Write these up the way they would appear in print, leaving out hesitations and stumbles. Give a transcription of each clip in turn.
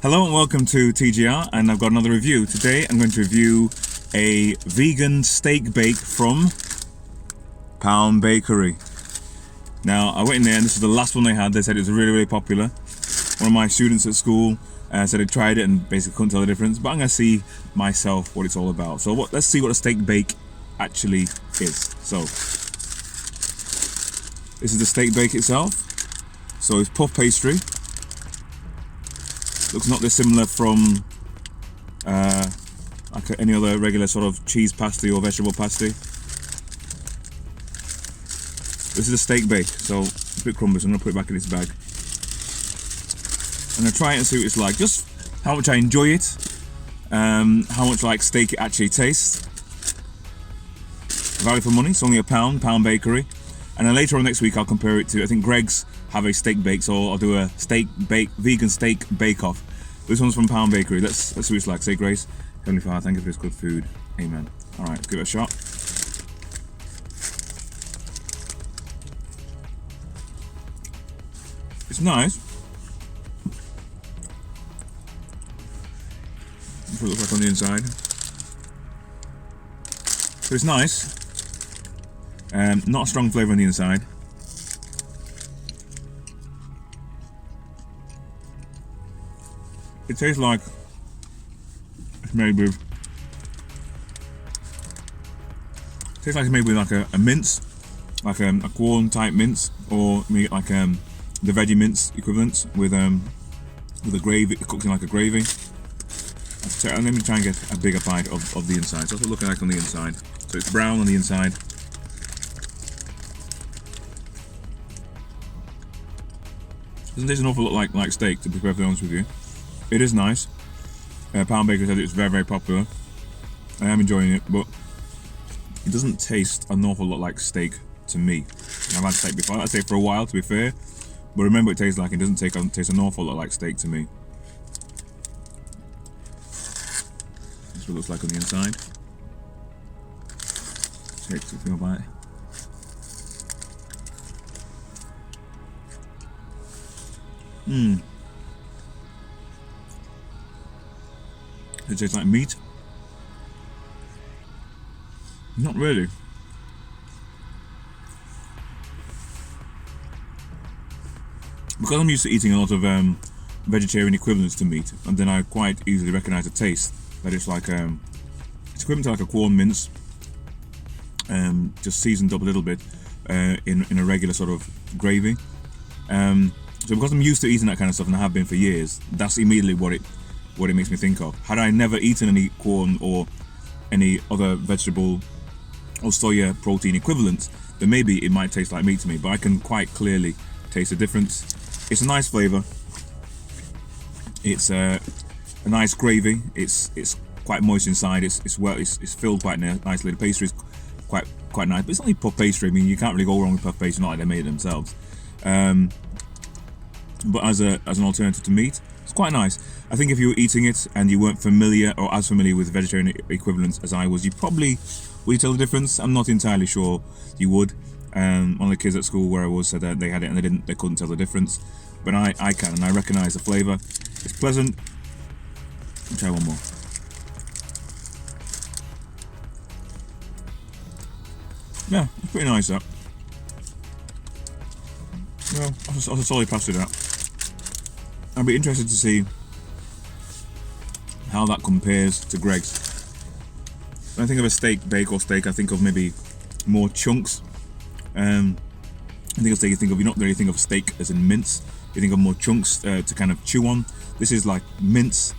Hello and welcome to TGR, and I've got another review. Today I'm going to review a vegan steak bake from Poundbakery. Now I went in there and this is the last one they had. They said it was really popular. One of my students at school said he tried it and basically couldn't tell the difference, but I'm going to see myself what it's all about. So let's see what a steak bake actually is. So this is the steak bake itself. So it's puff pastry. Looks not dissimilar from like any other regular sort of cheese pasty or vegetable pasty. This is a steak bake, so it's a bit crumbly, so I'm going to put it back in its bag. I'm going to try it and see what it's like, just how much I enjoy it, how much like steak it actually tastes. Value for money, it's only Poundbakery. And then later on next week I'll compare it to, I think Greg's have a steak bake, so I'll do a vegan steak bake off. This one's from Poundbakery. Let's see what it's like. Say grace. Heavenly Father, thank you for this good food. Amen. Alright, let's give it a shot. It's nice. That's what it looks like on the inside. So it's nice. Not a strong flavour on the inside. It tastes like it's made with. Tastes like it's made with like a mince, like a corn type mince, or maybe like the veggie mince equivalent with a gravy, cooked in like a gravy. Let me try and get a bigger bite of the inside. So that's what it's looking like on the inside. So it's brown on the inside. Doesn't taste an awful lot like steak, to be perfectly honest with you. It is nice. Poundbakery said it's very popular. I am enjoying it, but it doesn't taste an awful lot like steak to me. I've had steak before. I'd say for a while, to be fair. But remember, it tastes like it doesn't taste an awful lot like steak to me. That's what it looks like on the inside. Take a bite. It tastes like meat. Not really. Because I'm used to eating a lot of vegetarian equivalents to meat, and then I quite easily recognise the taste. That it's like it's equivalent to like a corn mince, just seasoned up a little bit in a regular sort of gravy. So because I'm used to eating that kind of stuff, and I have been for years, that's immediately what it makes me think of. Had I never eaten any corn or any other vegetable or soya protein equivalents, then maybe it might taste like meat to me, but I can quite clearly taste the difference. It's a nice flavour. It's a nice gravy. It's quite moist inside. It's filled quite nicely. The pastry is quite nice, but it's only puff pastry. I mean, you can't really go wrong with puff pastry, not like they made it themselves. But as an alternative to meat, it's quite nice. I think if you were eating it and you weren't familiar or as familiar with vegetarian equivalents as I was, would you tell the difference? I'm not entirely sure you would. One of the kids at school where I was said that they had it and they couldn't tell the difference. But I can, and I recognise the flavour. It's pleasant. I'll try one more. Yeah, it's pretty nice that. Well, I'll solely pass it that. I'd be interested to see how that compares to Greg's. When I think of a steak bake or steak, I think of maybe more chunks. I think of steak, you not really think of steak as in mince. You think of more chunks to kind of chew on. This is like mince,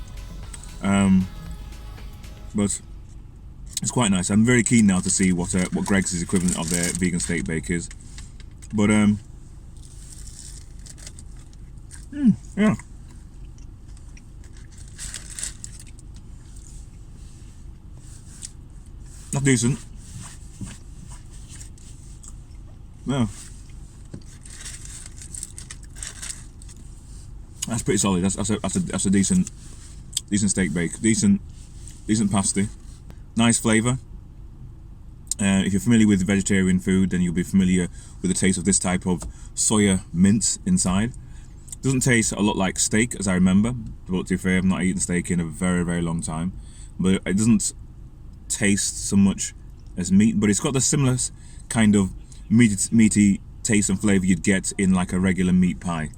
but it's quite nice. I'm very keen now to see what Greg's equivalent of their vegan steak bake is. But yeah. Not decent. Yeah. That's pretty solid. That's a decent steak bake. Decent pasty. Nice flavour. If you're familiar with vegetarian food, then you'll be familiar with the taste of this type of soya mince inside. Doesn't taste a lot like steak, as I remember. But to be fair, I've not eaten steak in a very, very long time. But it doesn't taste so much as meat, but it's got the similar kind of meaty taste and flavour you'd get in like a regular meat pie,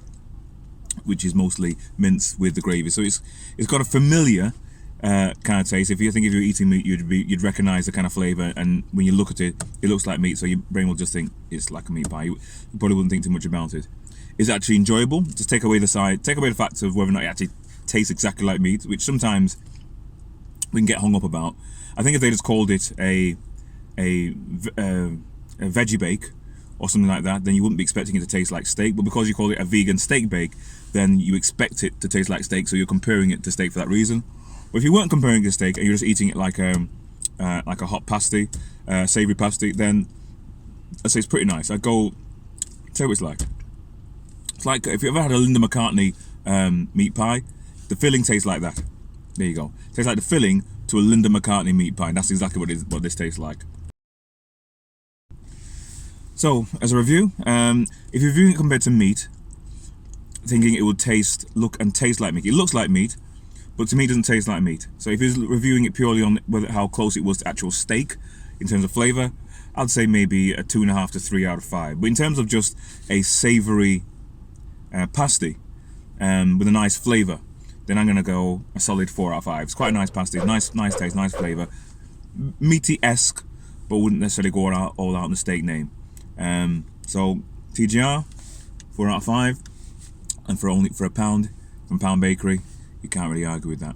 which is mostly mince with the gravy. So it's got a familiar kind of taste. If you're eating meat, you'd recognise the kind of flavour, and when you look at it, it looks like meat, so your brain will just think it's like a meat pie. You probably wouldn't think too much about it. Is it actually enjoyable? Just take away the fact of whether or not it actually tastes exactly like meat, which sometimes we can get hung up about. I think if they just called it a veggie bake or something like that, then you wouldn't be expecting it to taste like steak. But because you call it a vegan steak bake, then you expect it to taste like steak, so you're comparing it to steak for that reason. But if you weren't comparing it to steak and you're just eating it like a hot pasty, savoury pasty, then I'd say it's pretty nice. I'd go, tell you what it's like. It's like if you ever had a Linda McCartney meat pie, the filling tastes like that. There you go. It tastes like the filling to a Linda McCartney meat pie. And that's exactly what this tastes like. So, as a review, if you're viewing it compared to meat, thinking it would look and taste like meat. It looks like meat, but to me it doesn't taste like meat. So if you're reviewing it purely on how close it was to actual steak in terms of flavour, I'd say maybe a 2.5 to 3 out of 5. But in terms of just a savoury pasty with a nice flavour, then I'm going to go a solid 4 out of 5. It's quite a nice pasty, nice taste, nice flavour, meaty-esque, but wouldn't necessarily go all out in the steak name. So TGR, 4 out of 5, and for a pound from Poundbakery, you can't really argue with that.